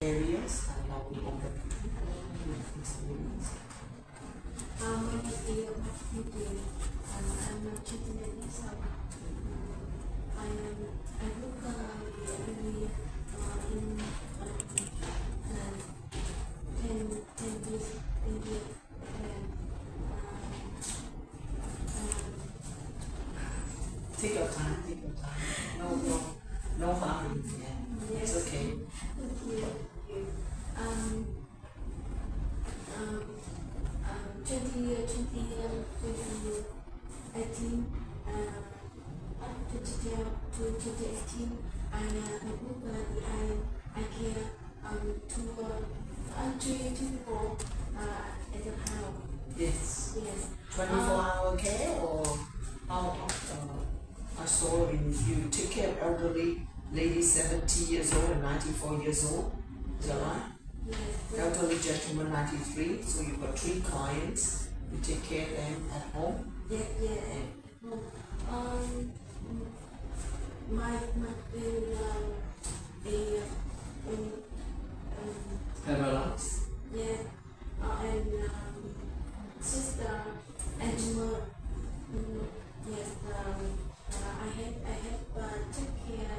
areas and helping older people with experience. When I stay at hospital, I'm not treating myself. I look really in 10 years, Take your time, take your time. No harm. Yeah. yes. It's okay. Thank you. 2018, up to 2018, I booked I care to 3 people at the house. Yes. Yes. 24-hour care or how? I saw you take care of elderly ladies 70 years old and 94 years old. Is that right? Yes. Elderly gentleman 93. So you've got 3 clients. You take care of them at home. Yeah. My Paralyzed. yeah, and sister Angela. Yes, I have took care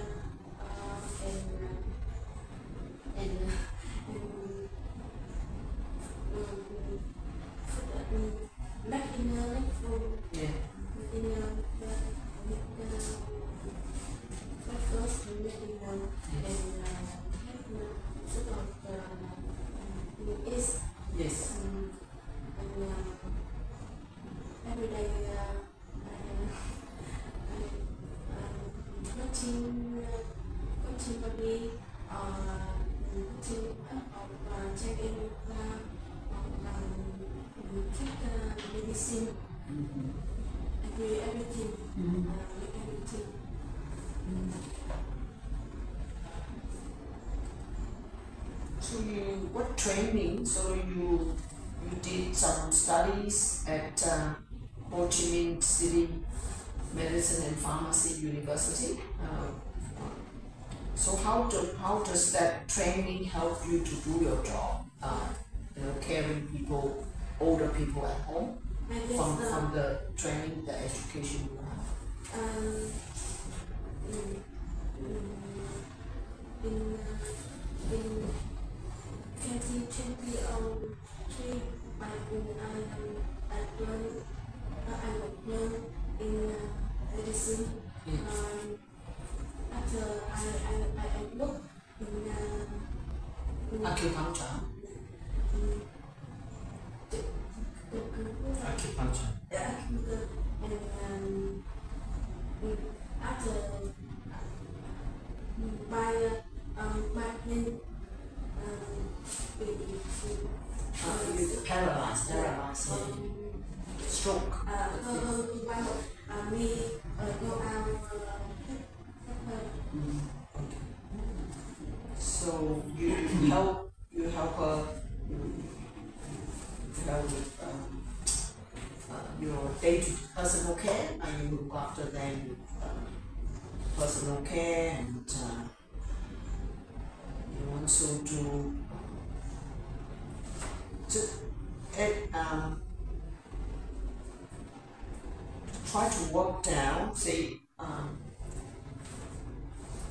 back in the leg for Yeah. in the first meeting and sort of is Yes. and every day coaching body check in take medicine everything everything. So what training? So you did some studies at Ho Chi Minh City Medicine and Pharmacy University. So how does that training help you to do your job? Caring people, older people at home I guess from the training, the education you have. In 2023, I learned in medicine. After I look in Acupuncture. Acupuncture. and after my You're paralyzed. Stroke. we go out So you help her with your day-to-day personal care, and you look after them with personal care, and you also do try to work down, say,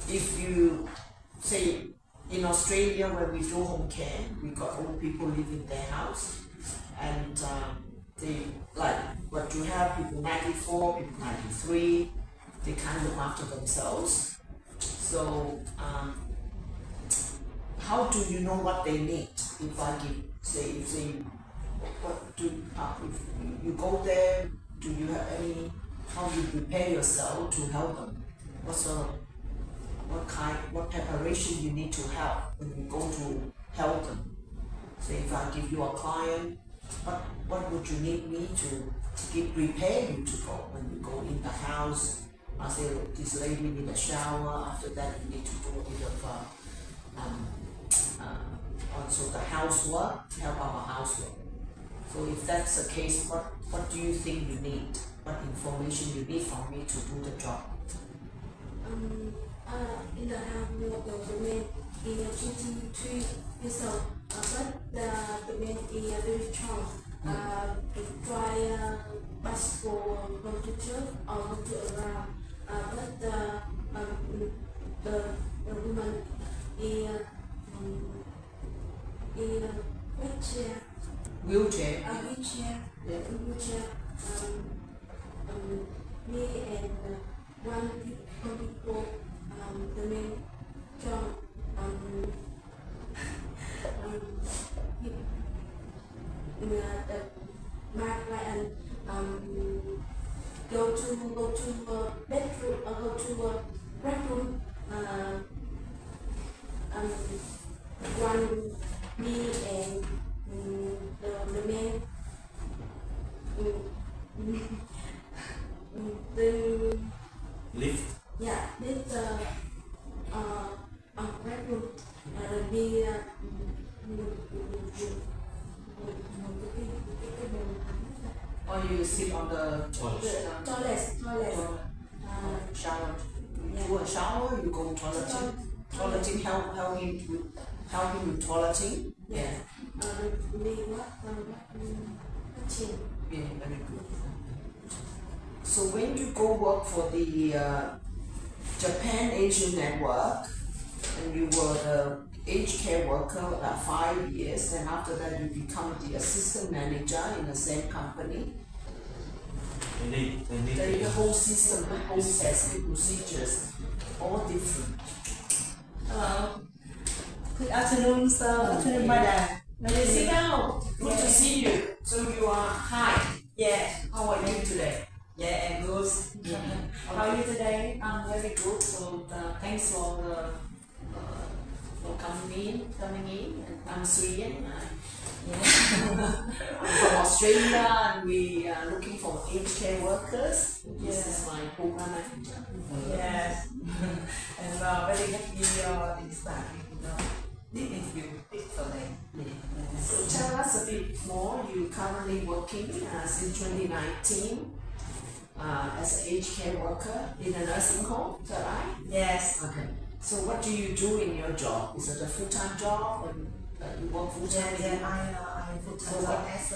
if you say in Australia when we do home care, we got old people living in their house, and they like what you have people 94, people 93, they can't look after themselves. So how do you know what they need? If I give say what do if you go there, do you have any, how do you prepare yourself to help them? What preparation you need to have when you go to help them? Say if I give you a client, what would you need me to prepare you to go when you go in the house? I say, look, this lady need a shower. After that, you need to do a bit of also the housework, help our housework. So if that's the case, what do you think you need? What information you need from me to do the job? in the house, the 23 years old, but the man is very strong. To try basketball, go to church or go to around. But the woman is wheelchair. Wheelchair. A wheelchair. Yeah. Wheelchair. Me and one people, the man John, the Mark Ryan, go to bedroom, go to bedroom, one me and the man. The Lift. yeah, this bedroom be Or you sit on the toilet. shower. Yeah. Do a shower, you go toileting. Toileting help him with toileting. Yeah. Be what? Chin. Yeah, very good. So when you go work for the Japan Asian Network, and you were the aged care worker about 5 years, and after that you become the assistant manager in the same company. The whole system, the whole testing procedures, all different. Hello. Good afternoon, sir. Afternoon, madam. Sit down. Good to see you. So you are hi. Yeah. How are you today? Yeah, and good. How are you today? I'm very good. So thanks for coming in. And I'm Suyen. I'm from Australia, and we are looking for aged care workers. This is my program manager. Yes. And very happy in starting this interview today. So tell us a bit more. You're currently working since 2019 as an aged care worker in a nursing home. Is that right? Yes. Okay. So what do you do in your job? Is it a full-time job, and you work full-time? I full-time work as a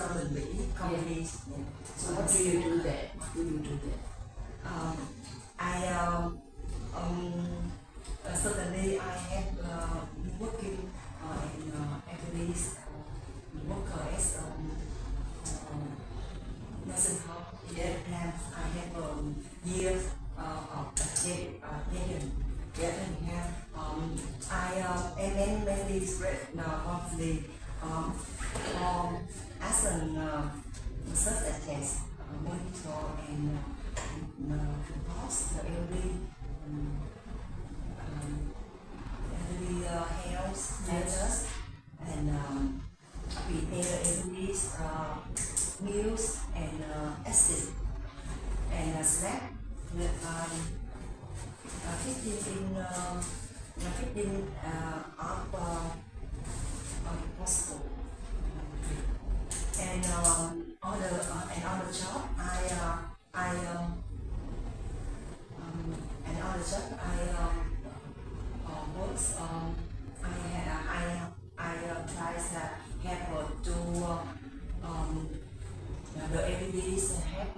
company. Yeah. So what do you do there? What do you do there? Certainly I have been working in activities worker as nursing home in Japan. I have years of experience. I am mainly spread now mostly as an research attendant, monitor and propose the every health matters and prepare every meals and acid and snack with 15 of possible. And on the job works I try to have to the everydays have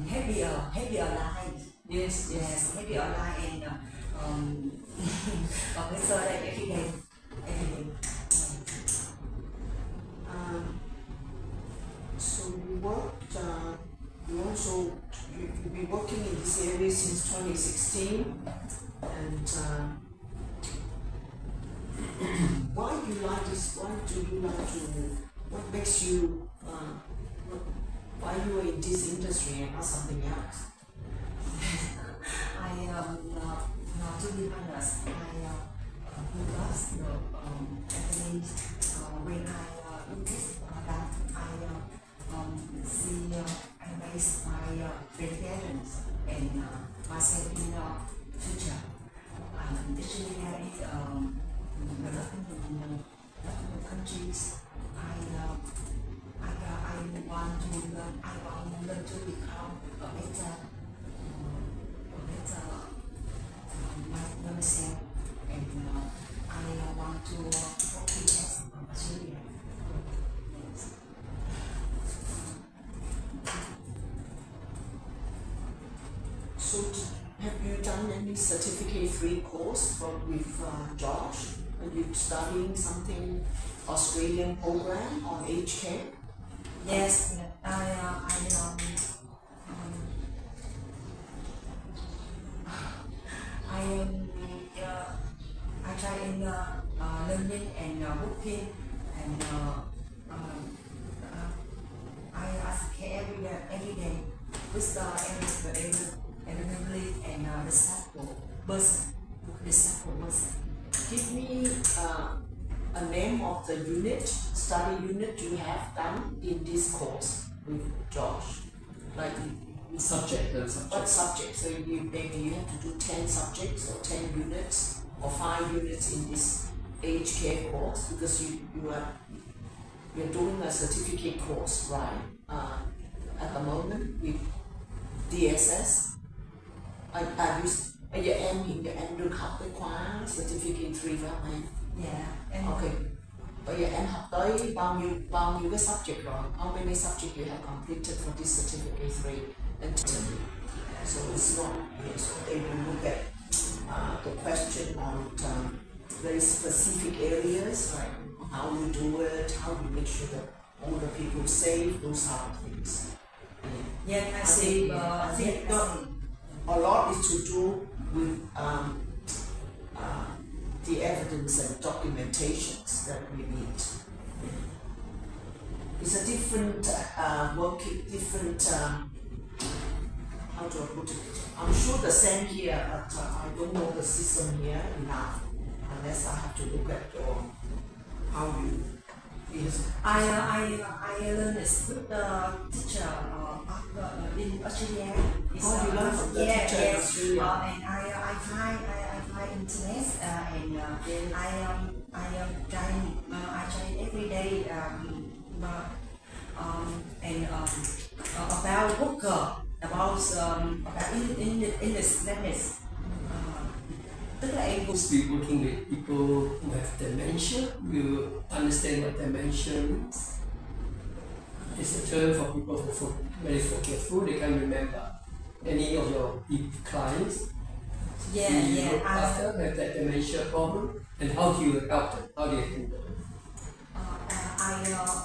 heavier life. Yes. Heavier life and so that every day. So you worked, you've been working in this area since 2016, and why do you like this? Why do you like to? What makes you? Why you are in this industry and not something else? To be honest, I love the Japanese. When I look at that, I see I base my preference and myself in the future. Actually, there is development in countries. I want to learn. I want to learn to become a better So have you done any certificate 3 course with Josh? Are you studying something Australian program on aged care? Yes, I try in learning and booking and I ask care every day with the elderly and the disabled person. Give me a name of the study unit you have done in this course with Josh. Like Subject. what subject? So maybe you have to do 10 subjects or 10 units or 5 units in this aged care course, because you're doing a certificate course, right? At the moment with DSS. Bây giờ em hiện giờ em được học cái khóa certificate 3 phải không em? Yeah. Ok. Bây giờ em học tới bao nhiêu cái subject rồi? How many subjects you have completed for this certificate 3? And so it's not, so they will look at the question on very specific areas, like how you do it, how you make sure that all the people safe, those sort of things. Yeah, I see. I think a lot is to do with the evidence and documentations that we need. It's a different how do I put it? I'm sure the same here, but I don't know the system here enough, unless I have to look at how you. I learned this with the teacher in Australia. You learn from the teacher in Australia. And I find internet and I try every day and about worker about in the language. Tức là em Must be working with people who have dementia. You understand what dementia means? It's a term for people who are very forgetful. They can't remember any of your clients. Do you look after have that dementia problem, and how do you help them? How do you handle them? I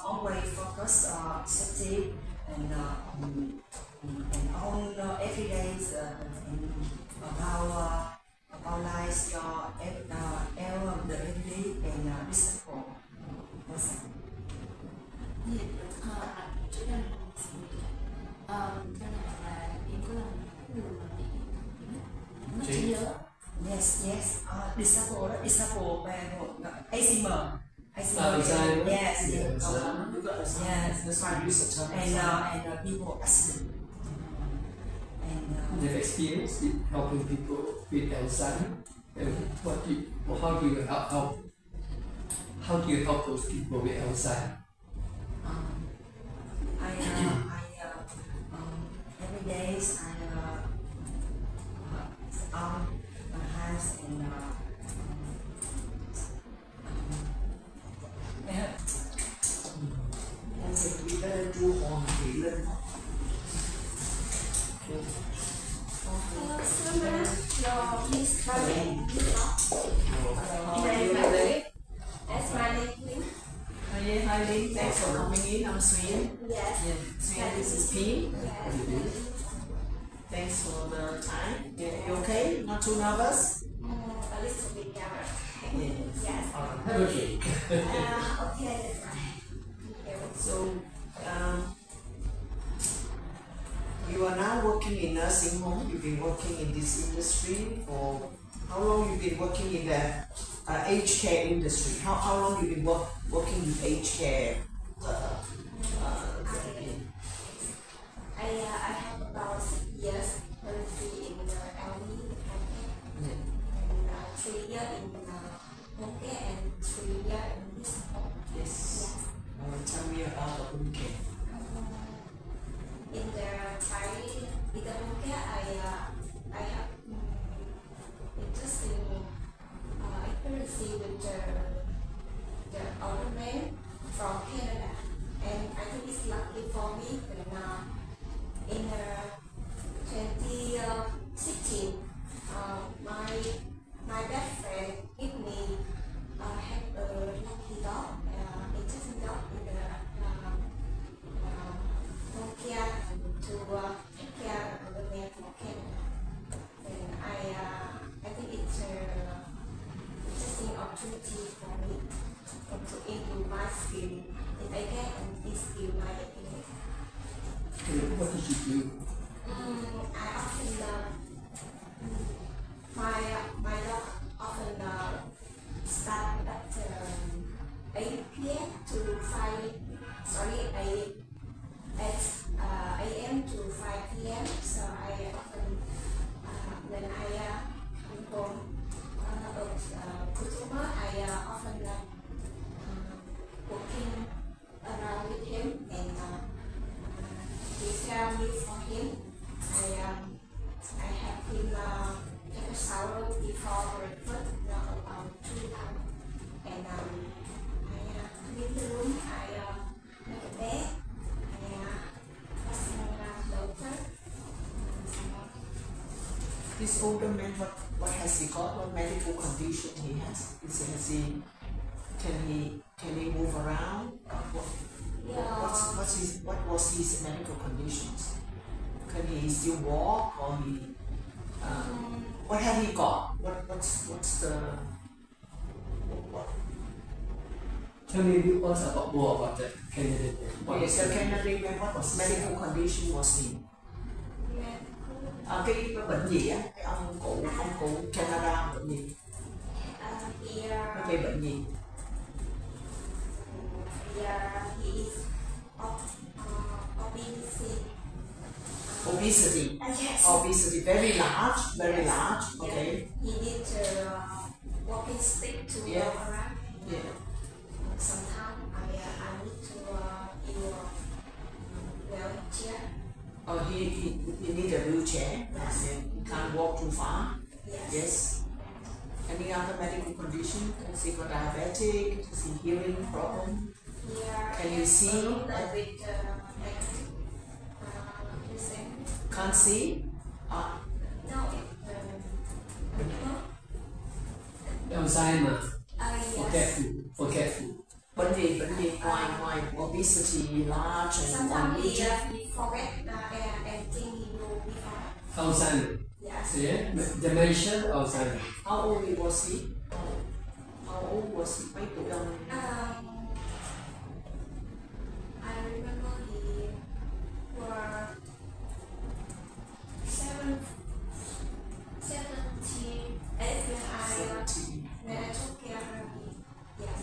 always focus on safety and on every day about life, your the elderly and disabled person. Trước đây cái này là em có làm người mà bị mất trí nhớ. Yes. Disabled Alzheimer. Alzheimer. Yes. Yes. That's why I use the term. And people accident. And They've experienced it helping people with Alzheimer. And how do you help? How do you help those people with Alzheimer? Every day I my hands and We better do on the learn. Please come in. That's my name, please. Hi, Lynn. Thanks for coming in. I'm Sween. Yes. Sween, this is P. Yes. Thanks for the time. You okay? Not too nervous? A little bit younger. Yes. Yes. Okay. Okay, that's right. So, you are now working in nursing home. You've been working in this industry for how long? You've been working in the aged care industry. How long you've been working with aged care? I have about 6 years currently in the elderly department, and 3 years in home care and 3 years in this home. Yes. Tell me about the home care. In the home care, I have interesting experience with the older man from Canada, and I think it's lucky for me that in 20 you do? I often my dog often start at 8 p.m. to 5. Sorry, 8 a.m. to 5 p.m. So I often when I come home of Kutuma, I often walking around with him and prepare meal for him. I have him take a shower before breakfast, about 2 hours, and I clean the room. I make a bed. This older man, what has he got? What medical condition he has? Can he move around? What was his medical conditions? Can he still walk, or what have he got? What's the what? Tell me also more about the candidate. Yes, the Canadian man, what was medical condition was he? Cái bệnh gì á, cái ông cụ Canada bệnh gì? Nó gây bệnh gì? Obesity. Yes. Obesity, very large, very large. Okay. He need walking stick to walk around. Yeah. Sometimes I need to use wheelchair. Oh, he need a wheelchair. Yes. He can't walk too far. Yes. Yes. Any other medical condition? Has he got diabetic? Has he hearing problem? Yeah. Can you see? With Can't see? no, Alzheimer, yes. forgetful. Bệnh gì? Ngoài obesity, large and Sometimes wheelchair. he forget everything he do before. Alzheimer. Yes. Yeah, dementia, Alzheimer. How old was he? How old was he? Mấy tuổi ông? I remember he were 78 when I took care of him. Yes.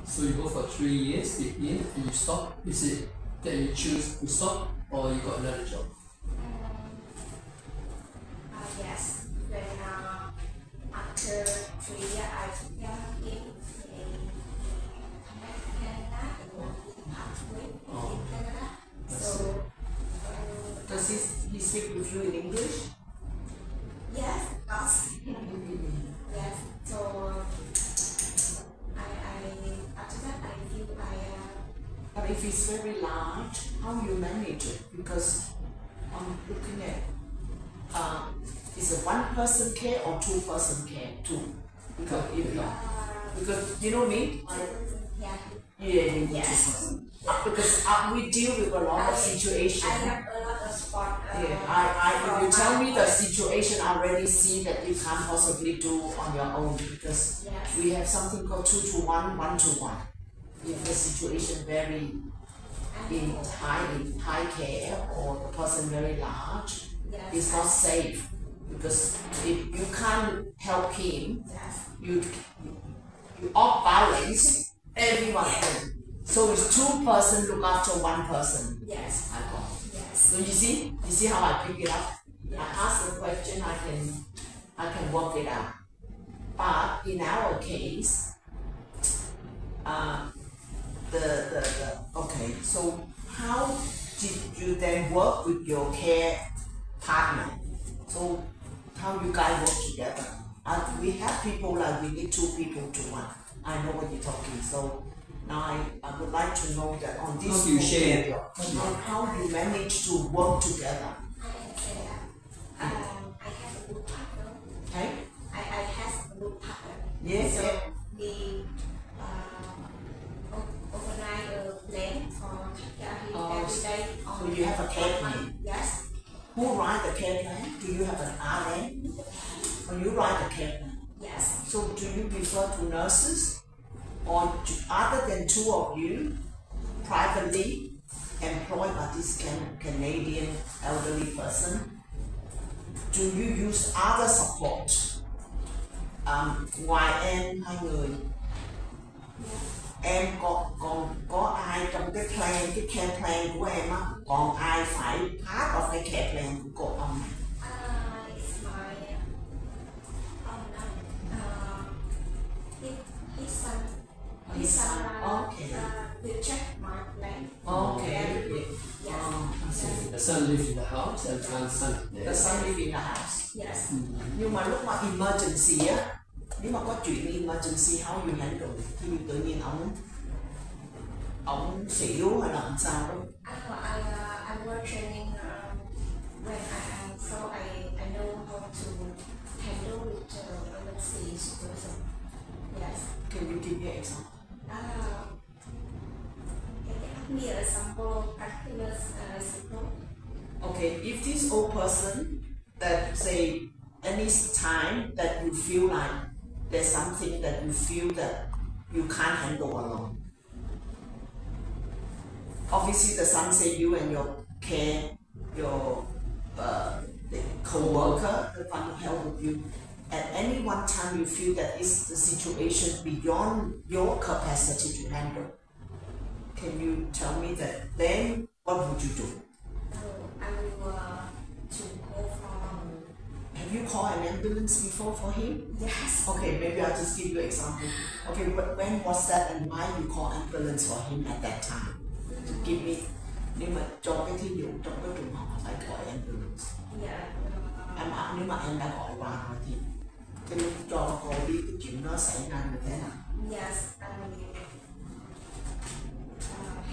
So you go for 3 years, and you stop. Is it that you choose to stop, or you got another job? Yes. When after 3 years I took care of him, he come back to Canada and he passed away in Canada. So Does he speak with you in English? yes, of course. Yes. So I after that I feel But if it's very large, how you manage it? Because I'm looking at is it 1-person care or 2-person care too? Because you know me, you need 2-person. Because we deal with a lot of situations. I have a lot of sport. If you tell me the situation, I already see that you can't possibly do on your own, because Yes. we have something called 2-to-1, 1-to-1. If the situation very in high care, or the person very large, Yes. it's not safe, because if you can't help him, Yes. you off balance everyone. So it's 2-person look after 1-person. Yes. I got. Yes. So you see how I pick it up? I ask the question, I can work it out. But in our case, okay, so how did you then work with your care partner? So how you guys work together? We have people like we need 2 people to 1. I know what you're talking. So now I would like to know that on this. How do you share? How you manage to work together? I can say that. I have a good partner. Okay? I have a good partner. Yes. So we organize a plan for him every day. So you have a care plan? Yes. Who write the care plan? Do you have an RN? Or you write the care plan? Yes. So do you refer to nurses? Or other than 2 of you, privately, employed by this Canadian elderly person, do you use other support ngoài em hai người? Em có ai trong cái plan, cái care plan của em á, còn ai phải part of cái care plan của cô không? It's my his son. His son. Okay. Will check my plan. Okay. The son lives in the house and grandson is there. The son live in the house. Yes. Nhưng mà lúc mà emergency á, nếu mà có chuyện emergency, how you handle? Khi tự nhiên ổng xỉu hay là làm sao đó? I was training when I am, so I know how to handle with emergency situation. Yes. Can you give me an example? Can you give me an example, practical example? Okay, if this old person that say any time that you feel like there's something that you feel that you can't handle alone. Obviously the son say you and your the co-worker, the one who help with you, at any one time you feel that is the situation beyond your capacity to handle. Can you tell me that? Then what would you do? I will to go from. Have you called an ambulance before for him? Yes. Okay, maybe I'll just give you an example. Okay, when was that and why you call ambulance for him at that time? To give me, nếu mà cho cái thí dụ trong cái trường hợp phải gọi ambulance. Yeah. Nếu mà em đã gọi qua rồi thì cái lúc cho cô biết cái chuyện đó xảy ra như thế nào. Yes.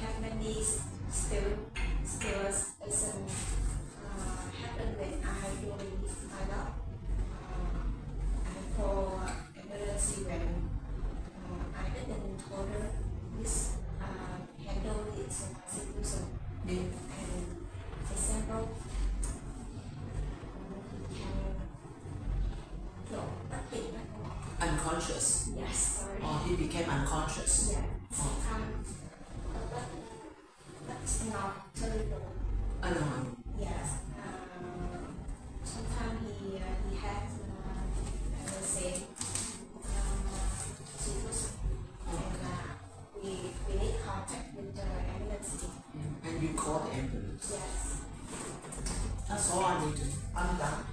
Have many skills happen when I doing my job. I call emergency when I didn't order this handle this situation. Yeah. And example, Unconscious. yes, sorry. Or he became unconscious. Yeah, sometimes, that's not terrible. I know. Yes. Sometimes he has let's say serious, and we need contact with the ambulance. And you call the ambulance. Yes. That's all I need to. I'm done.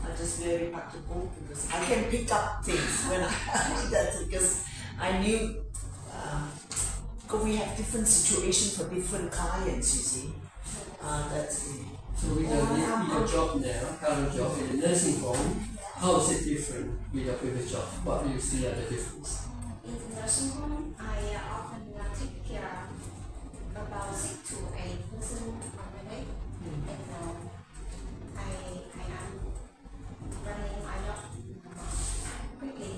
I'm just very practical because I can pick up things when I need that because I knew because we have different situations for different clients, you see. That's it. So with your job now, current job in the nursing home, how is it different with your previous job? What do you see as the difference? In the nursing home, I often take care about 6 to 8 person on the day, and I am running my job quickly,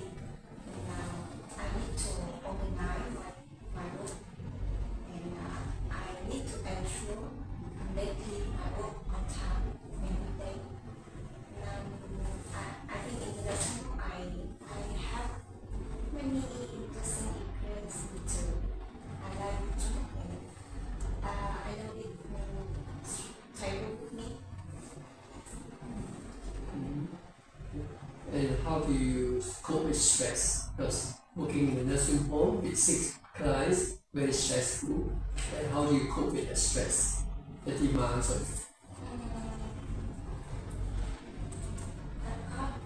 and I need to organize my work, and I need to ensure I'm making my work on time every day. I think in the nursing home, I have many interesting experiences too. I like to, I know it travel with me. And how do you cope with stress? Because working in a nursing home with 6 clients, very stressful. And how do you cope with the stress, the demands of?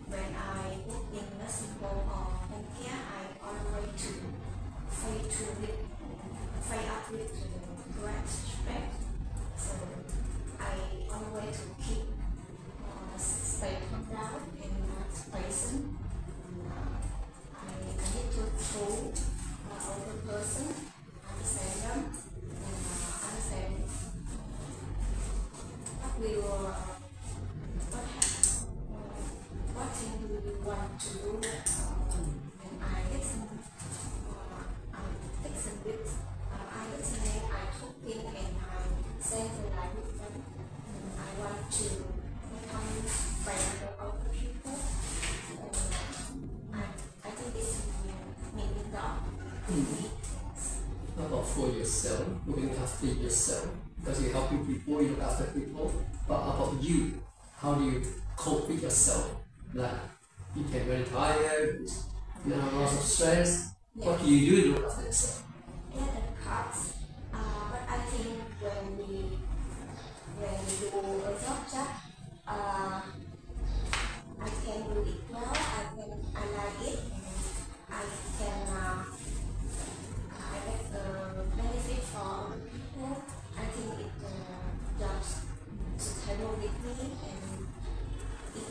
When I work in nursing home or home care, I always to fight up with the great stress. So I always to keep stay calm down and not patient. I need to throw older person, understand them, and understand what thing do you want to do, and I listen. I listen, I talk in, and I say the right with them. I want to become friends with other people. I think this means God. How about for yourself, looking after yourself? because you're helping people, you look after people. But about you, how do you cope with yourself? Like you get very tired, you have lots of stress. What do you do to look after yourself? Yeah, that parts. But I think when we do a job, I can do it well. I like it. I can I get the benefit for people. I think it jobs suitable with me, and if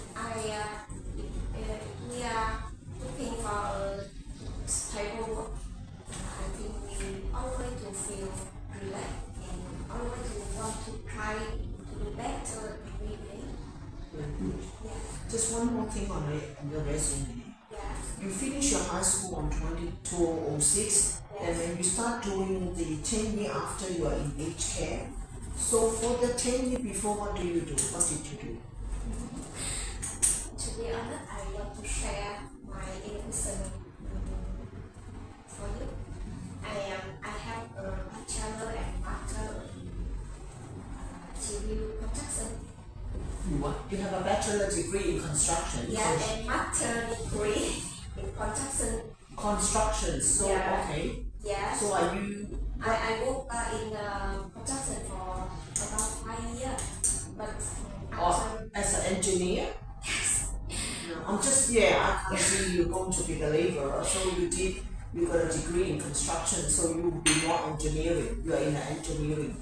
we are looking for a stable work, I think we always to feel relaxed and always to want to try to do better every day. Yeah. Just one more thing on your resume. Yeah. You finish your high school on 2006, and then you start doing the 10 year after you are in aged care. So for the 10 year before, what do you do? What did you do? To be honest, I want to share my innocence for you. I have a bachelor and master in civil construction. What? You have a bachelor degree in construction. Yeah, So and master degree in construction. construction. So Yeah. okay. Yeah. So are you? I work in construction for about 5 years, but after As an engineer? No, I'm just, I can see you going to be the laborer. So you got a degree in construction, so you will be more engineering. You are in the engineering.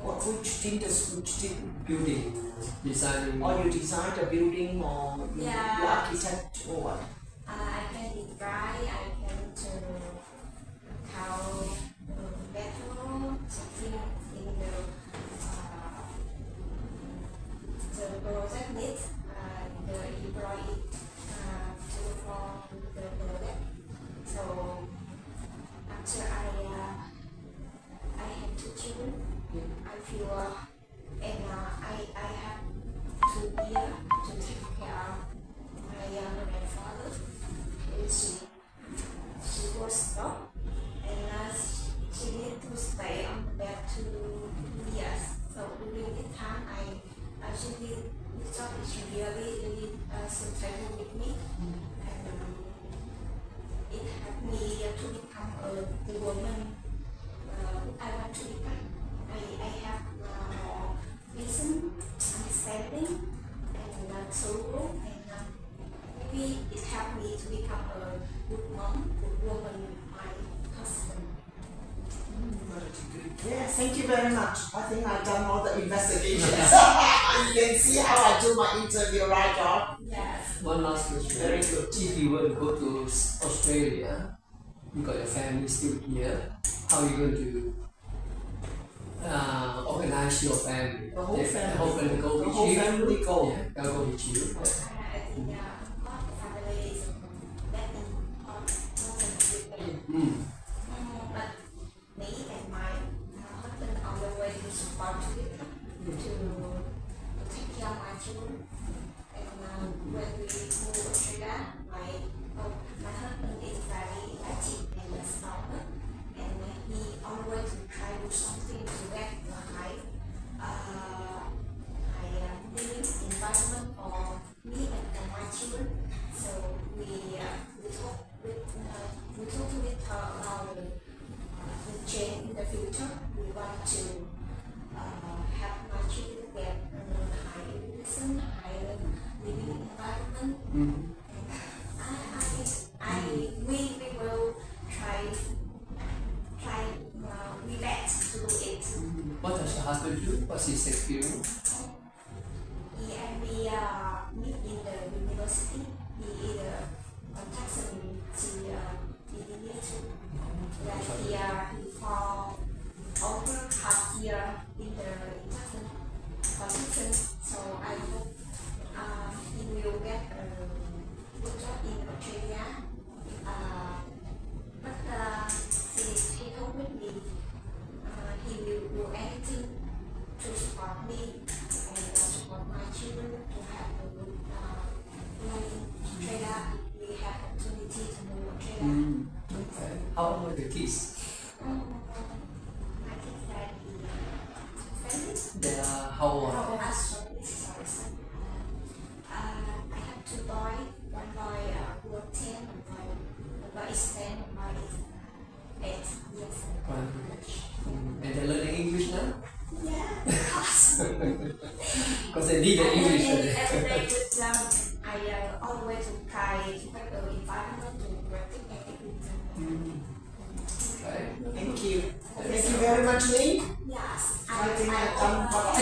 Which Building, designing. or you designed a building, or you architect, or what? I can design, I can count metal, something in the project needs, the employee to perform the project. So after I have 2 children, I feel and I have 2 years to take care of my grandfather. She was stopped, and she need to stay on the bed 2 years. So during this time, I actually this job is really suitable with me, and it helped me to become the woman I want to become. I have more vision, understanding, and thorough, and maybe it helped me to become a good mom, good woman with my husband. Yeah, thank you very much. I think I've done all the investigations. You can see how I do my interview, right, John? Yes. One last question. Very good. If you were to go to Australia, you got your family still here, how are you going to organize your family? The whole The family. whole family go The with whole you? family go. Yeah, they'll go with you. Yeah. I think God, the family is that important with me. Mm. But me and my husband on the way to support together to take care of my children. And when we move to Australia, my husband is very active and responsible, and he always try to do something to get the high living environment for me and my children. So we talk with her about the change in the future. We want to have my children get high education, high living environment. Mm. We will try we best to do it. What does your husband do? What's his experience? He and we meet in the university. He is a construction engineer too. He for over half year in the construction. So I hope he will get a good job in Australia. But he told me he will do anything to support me need the English. Every day with them, I always try to make the environment to practice everything. Okay. Thank you. Thank you very much, Lee. Yes, I think I've done what I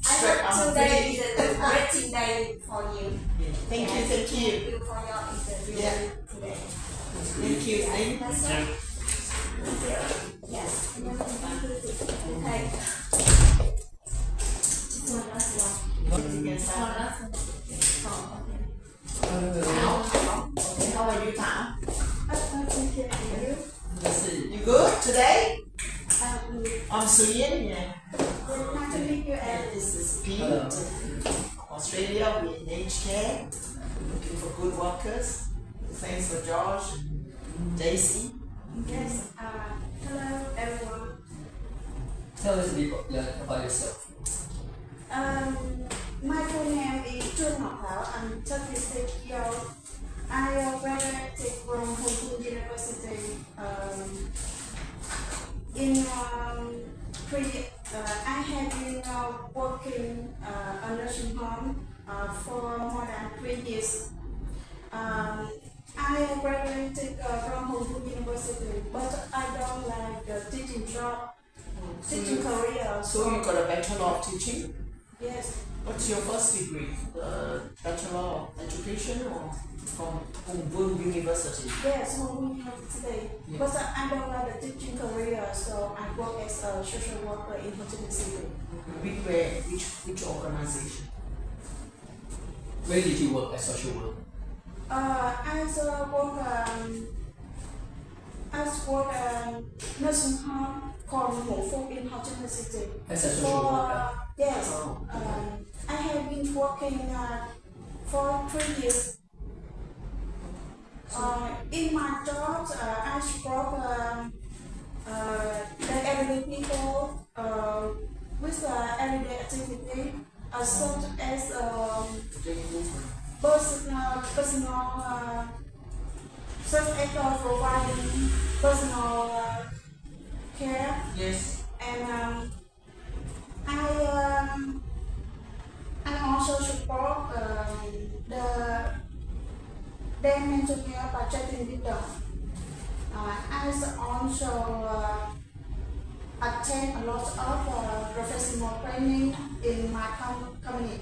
I hope today is a great day for you. Thank you, thank Thank you. you for your interview Yeah. today. Thank you, Lee. That's it. Yes. Okay. One last one. One last one. Oh, okay. Thảo. Okay, how are you, Thảo? Thank you. Let's see. You good today? Um, I'm Suyin. Yeah. nice to meet you, And and this is Pete. Australia, we're in aged care, looking for good workers. Thanks for Josh and Daisy. yes, hello everyone. Tell us a bit about yourself. My full name is Trương Ngọc Thảo. I'm 36 years old. I graduated from Hong Kong University in I have been working a nursing home for more than 3 years. I graduated from Hong Kong University, but I don't like the teaching job, teaching career. So you got a Bachelor of Teaching? Yes, What's your first degree? Bachelor of Education or from Hong Kong University? yes, Hong Kong University. Yeah. But I don't like the teaching career, so I work as a social worker in Ho Chi Minh City. Which organization? Where did you work as social worker? I work nursing home called Hổ Phúc in Ho Chi Minh City. As a social worker. Yes, Oh. I have been working for 3 years. In my job, I support the elderly people with everyday activity, such as personal such as providing personal care, Yes. and I also support the mental health by chatting with them. I also attend a lot of professional training in my company.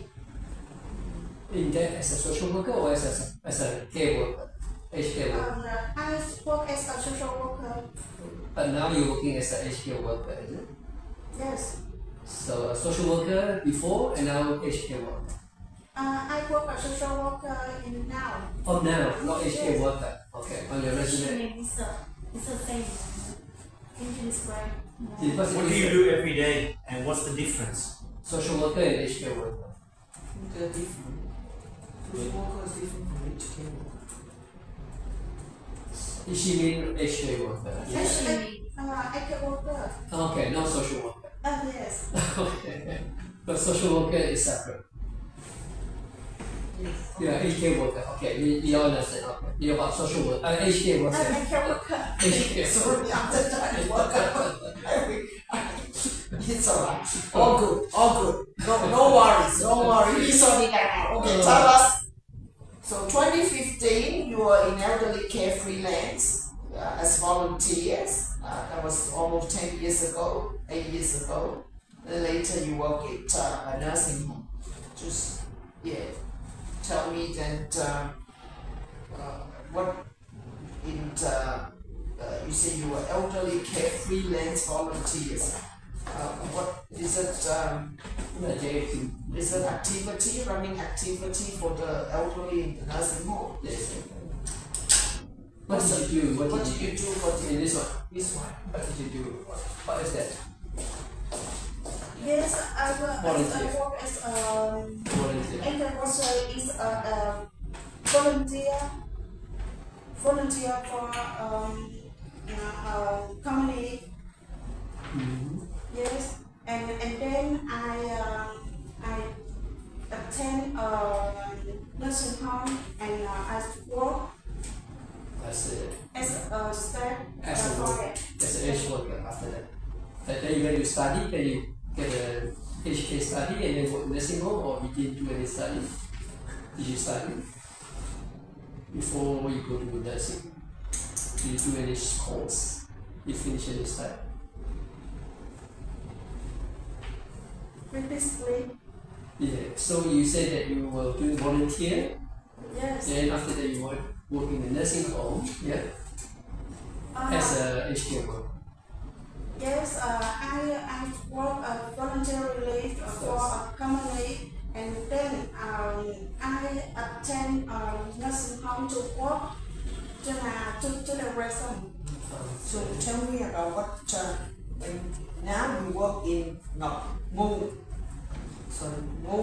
In that as a social worker or as a care worker? Aged care worker. I work as a social worker. But now you're working as an aged care worker, is it? Yes. So a social worker before and now aged care worker. I work as a social worker in now. Oh, now, not aged care worker. Okay, on your resume. It's the same. Can you describe? What's the What do you difference? do every day and what's the difference? Social worker and aged care worker. They're different. Social worker is different from aged care worker. Is she mean aged care worker? Yes. I can worker. Okay, not social worker. Yes. Okay. But social worker is separate. Yes. Yeah, aged care worker. Okay, we all understand. Okay. You're about social worker. Aged care worker. I can worker. Aged care. Sorry, I'm just trying to work out. It's alright. All good, all good. No worries, don't worry. We sorted that out. Okay, tell us. So 2015, you were in elderly care freelance as volunteers. That was almost 10 years ago, 8 years ago. Then later you work at a nursing home. Just, tell me that what you say you were elderly care freelance volunteers. What is it? Is it activity, running activity for the elderly in the nursing home? Yes. What did you do? What did you do for In this one. this one? What did you do? What is that? Yes, I Volunteer. work as Volunteer. and also is a volunteer for company. Mm-hmm. Yes, and then I attend nursing home and I work As as a staff As a for worker. As an aged worker after that. But then when you study, then you get a HK study and then work in nursing home, or you didn't do any study? Did you study before you go to nursing? Did you do any course? You finish any study? Previously, Yeah. So you said that you were doing volunteer, yes. and after that you work in the nursing home, yeah, as a HQ worker. Yes, I work voluntarily for a company, and then I attend nursing home to work to the resident. So tell me about what now you work in Ngô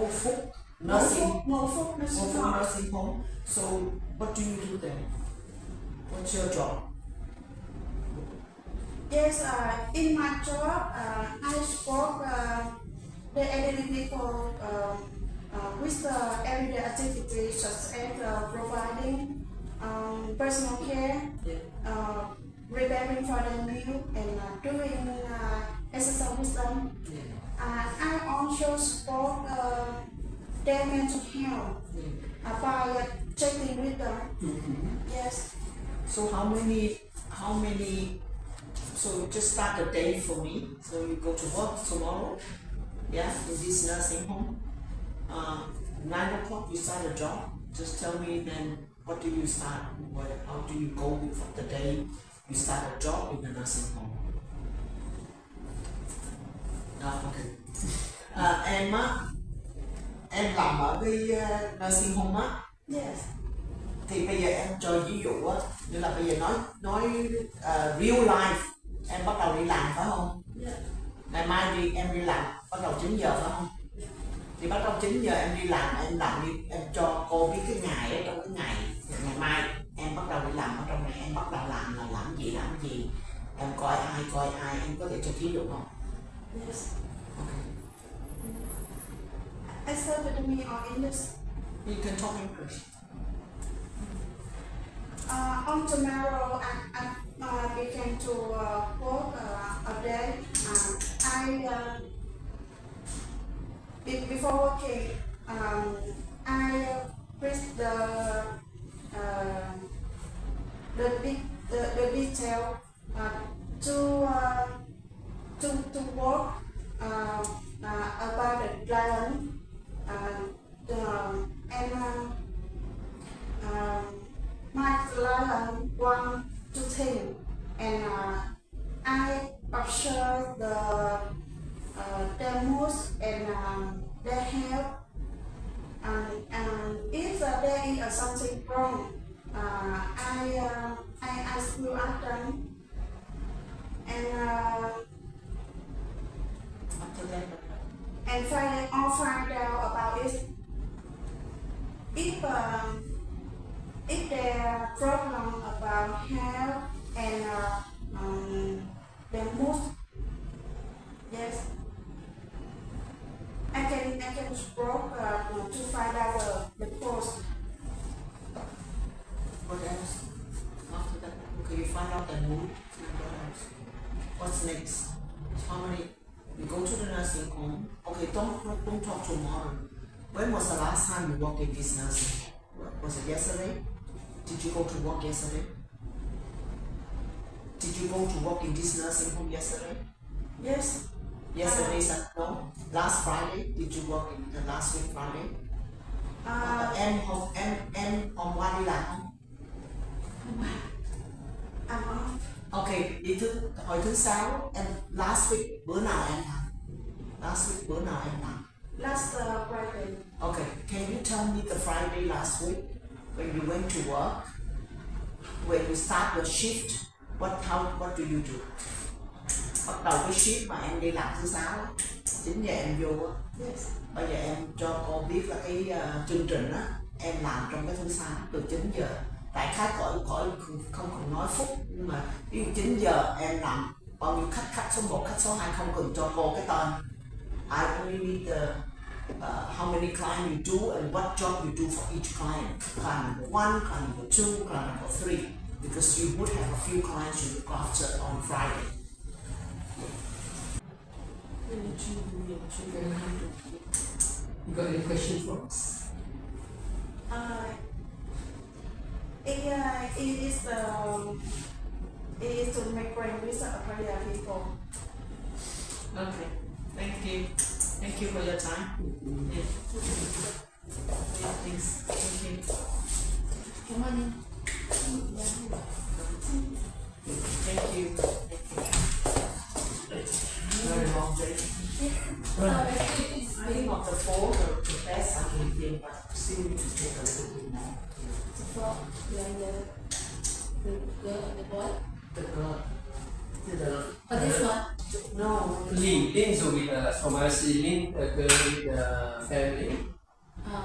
Phúc nursing Ngô Phúc nursing home. So what do you do there? What's your job? Yes, in my job, I support the elderly people with the everyday activities such as providing personal care, preparing for their meal, and doing exercise with them. I also support their mental health by checking with them. Yes. So how many? So just start the day for me. So you go to work tomorrow, yeah, in this nursing home. 9 o'clock you start a job. Just tell me then what do you start? How do you go with the day you start a job in the nursing home? Okay. Em làm ở cái nursing home á. Yes. Thì bây giờ em cho ví dụ á, như là bây giờ nói real life, em bắt đầu đi làm phải không? Yeah. Ngày mai em đi làm bắt đầu 9 giờ phải không? Thì bắt đầu 9 giờ em đi làm em cho cô biết cái ngày ở trong cái ngày mai em bắt đầu đi làm ở trong này, em bắt đầu làm gì em coi ai em có thể cho thí dụ không? Yes. Okay. I said with me or English. You can talk English. On tomorrow, I began to work a day. Before working, I read the detail to work about the client my client want to think, and I observe their moods and their health, and if there is something wrong, I ask you at them, and After that, find out about it. If there problem about health and the mood, yes, I can stroke to find out the cause. what else? After that, okay, you find out the mood. What else? What's next? How many? You go to the nursing home. Okay, don't talk tomorrow. When was the last time you worked in this nursing? Was it yesterday? Did you go to work yesterday? Did you go to work in this nursing home yesterday? Yes. Yesterday, no. Last Friday, did you work in the last week Friday? Em hôm qua đi làm không? I'm off. Okay, hồi thứ sáu em last week bữa nào em làm? Last week bữa nào em làm? Last Friday. Okay, can you tell me the Friday last week when you went to work, when you start your shift, what do you do? Bắt đầu cái shift mà em đi làm thứ sáu, 9 giờ em vô á. Yes. Bây giờ em cho cô biết là cái chương trình á em làm trong cái thứ sáu từ 9 giờ. Tại khái khỏi không cần nói phút, nhưng mà ví dụ 9 giờ em làm bao nhiêu khách số 1, khách số 2 không cần cho cô cái tên. I only need the how many clients you do and what job you do for each client. Client number 1, client number 2, client number 3. Because you would have a few clients you look after on Friday. You got any question for us? It is to make friends with Australia people. Okay. Thank you. Thank you for your time. Yeah. Yeah, thanks. Thank you. Cảm ơn em. Thank you. Very long day. I think of the four, the best I can think, but still need to take a little bit more. The boy. The girl. But this one. No. Lin will be the, from RC, Lin, the girl with the family.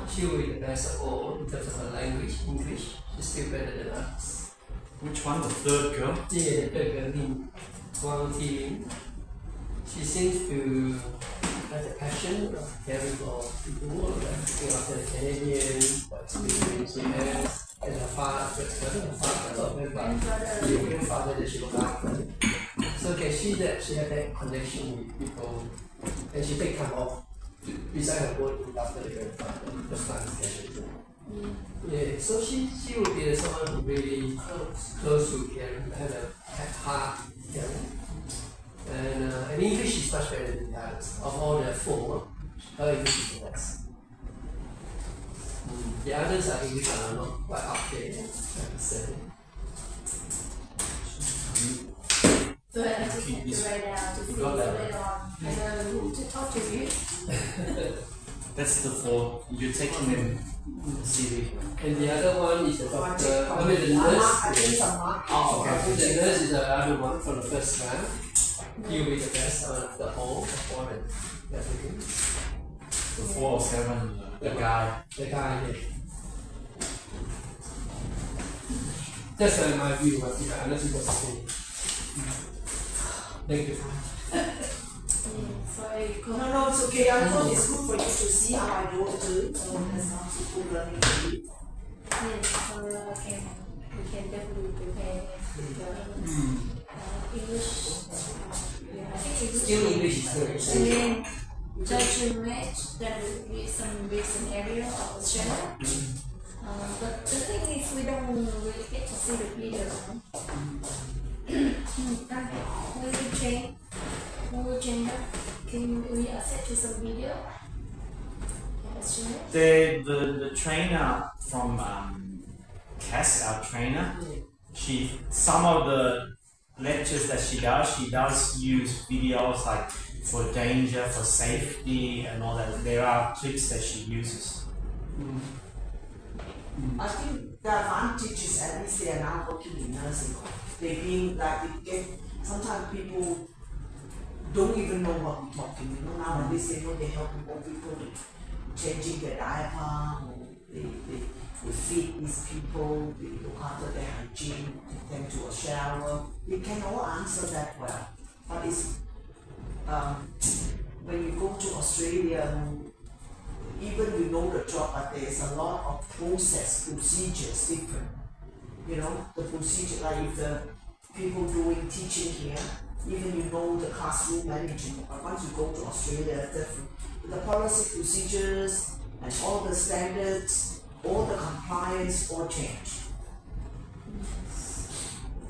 She will be the best of all in terms of her language, English. She's still better than us. Which one? The third girl? Yeah, the third girl, Lin. Wang Ti Lin. She seems to have a passion of caring for people, like looking after the Canadians, what experience she has, and her father, the grandfather that she looked after. So can see that she has that connection with people, and she take time off beside her work to look after the grandfather, the family. Yeah, so she will be someone who really close to caring, have a heart caring. And English is much better than the others. Of all the four, her English is the best. The others are English are not quite up there. So I just have to write down to see later on. I know who to talk to you. That's the four. You're taking them CV. And the other one is the doctor, I mean the nurse. Oh, Okay. The nurse is the other one from the first round. He'll be the best one of the whole, of all the applicants. The 4 or 7, the guy. The guy, yeah. That's my view of it, unless you got something. Thank you. Sorry, No, it's okay. I thought it's good for you to see how I do it too. So that sounds good learning for you. yes, so we can definitely prepare English. I think English. Still English is good. And then judging match, that would be some recent area of Australia. But the thing is, we don't really get to see the video. When we change, can we accept to some video of Australia? The trainer from Cass, our trainer, some of the lectures that she does use videos like for danger, for safety and all that. There are clips that she uses. I think the advantage is at least they are now working in nursing. They being like sometimes people don't even know what we're talking. You know, now at least they know they help people changing their diaper, or they feed these people, they look after their hygiene, take them to a shower. They can all answer that well. But it's when you go to Australia, even you know the job, but there's a lot of procedures different. You know, the procedure, like if the people doing teaching here, even you know the classroom management, but once you go to Australia, it's different. The policy procedures and all the standards, all the compliance all change.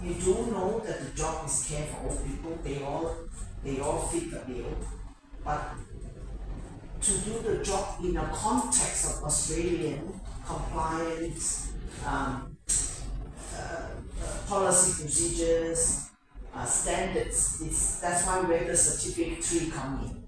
You do know that the job is care for all people, they all fit the bill, but to do the job in a context of Australian compliance, policy procedures, standards, that's why where the certificate tree come in.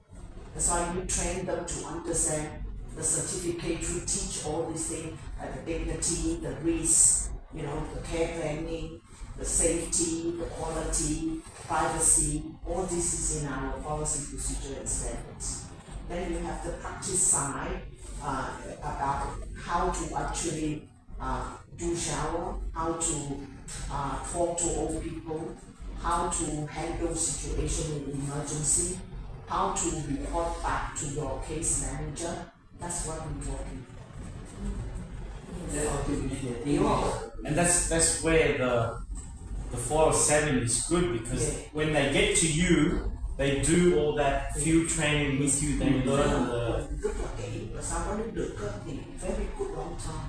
That's why you train them to understand the certificate tree, teach all these things like the dignity, the risk, you know, the care planning, the safety, the quality, privacy, all this is in our policy procedure and standards. Then you have the practice side about how to actually do shower, how to talk to old people, how to handle situation in emergency, how to report back to your case manager. That's what we're working. And that's where the 407 is good, because when they get to you, they do all that field training with you. They learn the. Rất là kỹ và sau đó nếu được thì very good long term.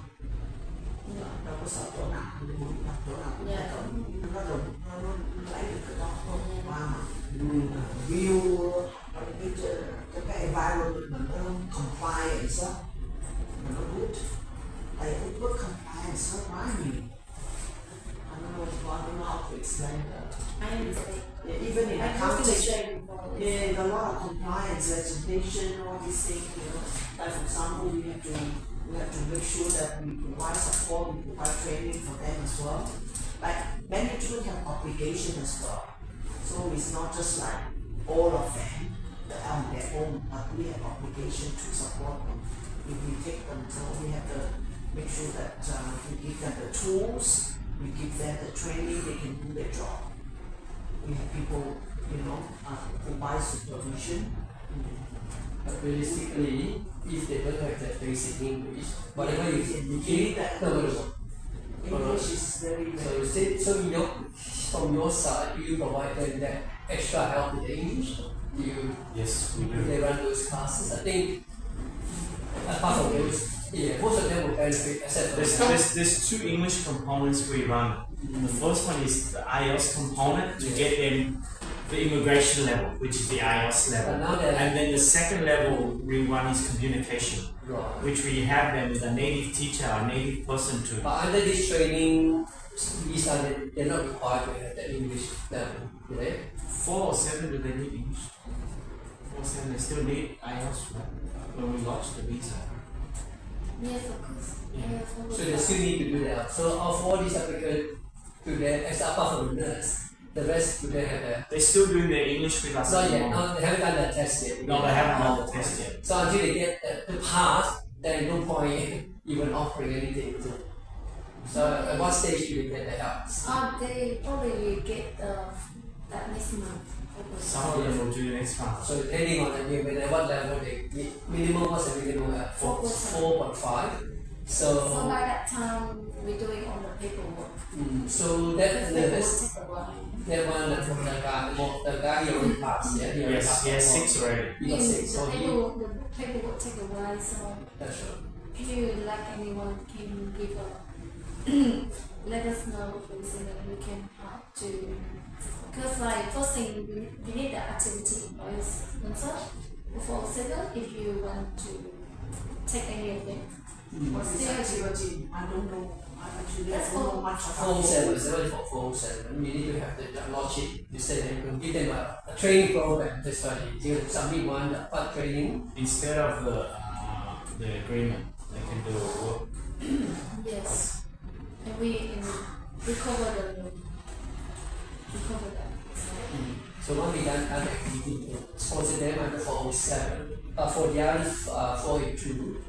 Đâu có sợ chỗ nào thì muốn đặt chỗ nào cũng nó rồi nó lấy được cái đó thôi mà view cái environment mình nó compliance á mà nó good tại cũng có compliance nó quá nhiều. I don't know how to explain that. I understand. Yeah, even in I accounting, yeah, a lot of compliance, legislation, all these things, you know. Like for example, we have to make sure that we provide support, we provide training for them as well. Like management have obligation as well. So it's not just like all of them on their own, but we have obligation to support them if we take them. So we have to make sure that we give them the tools, we give them the training, they can do their job. We have people, you know, provide supervision. But realistically, if they don't have that basic English, whatever you need that. no. English is very, very So from your side, do you provide them that extra help with the English? Do you? Yes, we Do do. they run those classes? I think apart from those, yeah, most of them will benefit except for There's two English components we run. The first one is the IELTS component to get them the immigration level, which is the IELTS level. And then the second level we run is communication, Right. which we have them with a native teacher, a native person to. But under this training, they're not required to have that English level, do they? 4 or 7, do they need English? 4 or 7, they still need IELTS, right? When we launch the visa. Yes, of course. Yeah. So they still need to do that. So of all these applicants, do they, apart from the nurse, the rest do they have that? They're still doing their English with us. Not at the yet. moment. No, they haven't done that test yet. No, they haven't done the test yet. So until they get the pass, then no point even offering anything to. So at what stage do they get the help? They probably get that next month. Some of them will do the next month. So depending on the what level they minimum, what's the minimum at 4.5. So by that time we're doing all the paperwork. So that nurse, Take a while. that one from the guy he already passed, yeah? He already Yes, passed he has the 6 already. He got 6, The so he, paperwork take a while, so that's right. if you like anyone can give a let us know please so that we can help to because like first thing we need the activity invoice before second if you want to take any of them. Or this still activity. I don't know. I actually That's don't know all. much about 407, 407. You need to have the launch it. You say that you can give them a training program to study. You can submit one part training. Instead of the agreement, they can do a work. yes. And we cover that. So when we done an activity, sponsor them under 407. But for the other 482,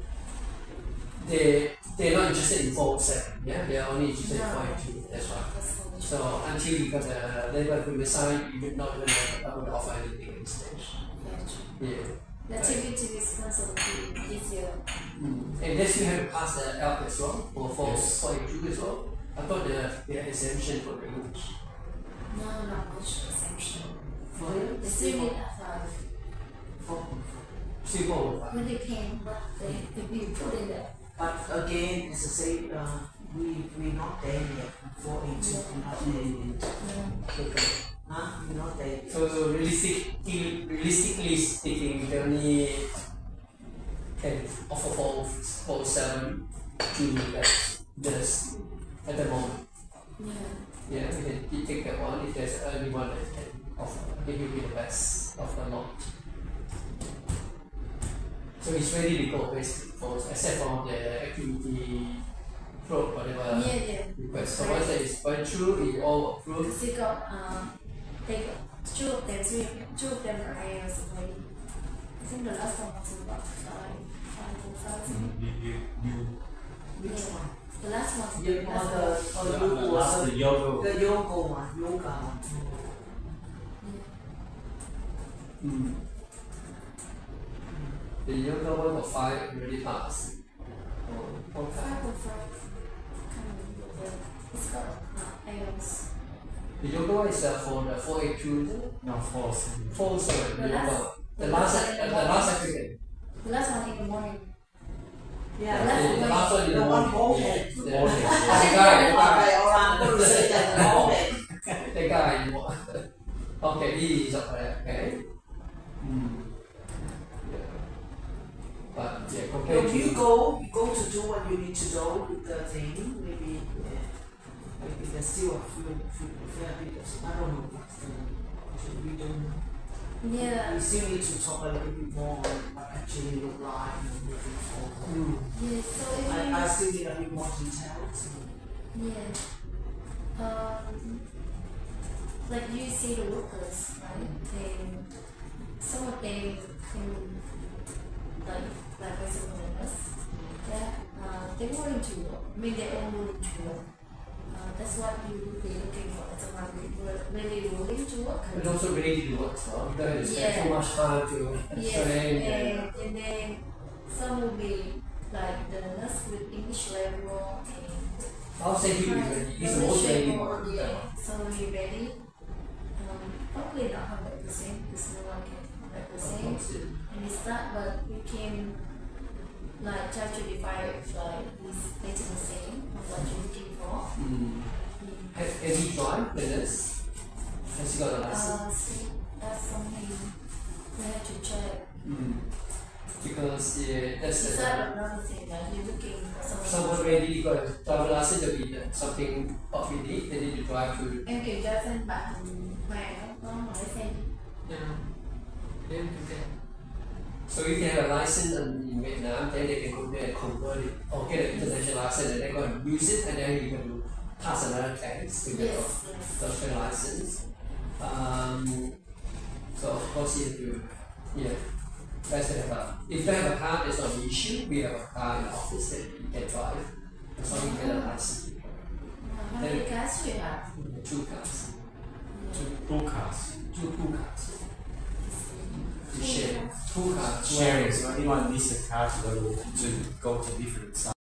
they're not interested in 407. Yeah, they're only interested in 482. That's right. So until you got a labor agreement signed, you would not even able to offer anything at this stage. Yeah. The activity response will be easier. And then you have to pass the LP as well, or for Yes. 482 as well. I thought they had exemption for the English. No, not much exemption. for you. They still need a 5. Still 415. When they can, but they be put in there. But again, as I say, we're not there yet. 482, we're not there yet. Okay. Huh? We're not there yet. So realistically speaking, we only can offer 407 to this at the moment. Yeah. Yeah, we can take that one if there's anyone that can offer. I think it will be the best of the lot. So it's ready to go basically for except for the activity pro whatever Yeah. request. So once that is going through, we all approve. Because they got 2 of them, 3 of them, 2 of them are IELTS already. I think the last one was about 5 or 5. Which one? The last one. You last the one. yoga Last was the yoga. the yoga one, yoga one. The yoga one for 5 already passed. Oh, okay. 5 or 5. Can't remember. It's got IELTS. The yoga one is for the 482, No, false. full sorry, The the yoga. last- The last African. The last one in the morning. Yeah, That's The the last one in the the one morning. bald head. The Bald head, the yeah. guy, Okay, or I'm going to say that the bald head. the guy you want. Okay, he is up there, okay. Yeah. But yeah, compared If to you go to do what you need to do with the thing, maybe there's still a fair bit of, I don't know, we don't know. Yeah. We still need to talk a little bit more on what actually look like and moving forward. Yeah. So if you I still need a bit more details. yeah. Like you see the workers, right? They some of them can like for example like us, yeah. They're willing to work. I mean they're all willing to work. That's what you would be looking for. Someone really willing to work. but also ready to work, so you don't have to spend Yeah. too much time to Yes, train and and then some will be like the nurse with English level and I'll say he is ready. He's the most ready one. yeah. So we ready. Probably not 100%, because no one can 100%. And we start, but we can like try to define if like is better the same of what you're looking for. Has he tried the nurse? Has he got a license? See, that's something we have to check. Because that's Is the that another thing that you're looking for someone ready got a driver license to be something what we need. They need to drive to. Em kiểm tra xem bạn Hoàng có lái xe. So if you have a license in Vietnam, then they can go there and convert it or get an international license and then go and use it and then you can pass another test to get Yes. the Australian license. So of course you have to, yeah. That's the car. If you don't have a car, there's no issue. We have a car in the office that you can drive. So you get a license. How many cars do you have? 2 cars. Two cars. 2 cars. You share 2 cars. Sharing. So anyone needs a car to go to different sites.